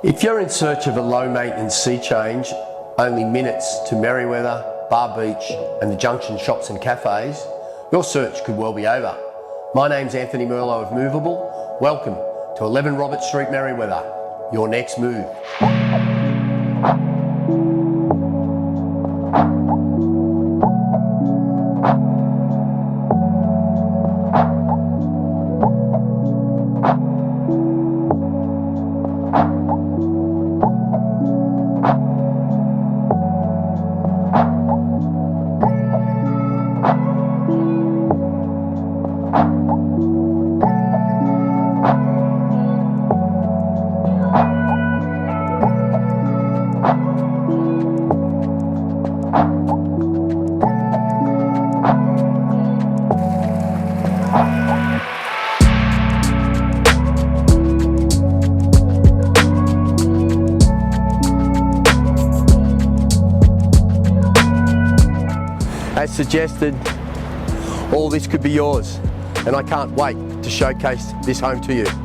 If you're in search of a low-maintenance sea change, only minutes to Merewether, Bar Beach and the Junction shops and cafes, your search could well be over. My name's Anthony Merlo of Movable. Welcome to 11 Robert Street, Merewether. Your next move. As suggested, all this could be yours, and I can't wait to showcase this home to you.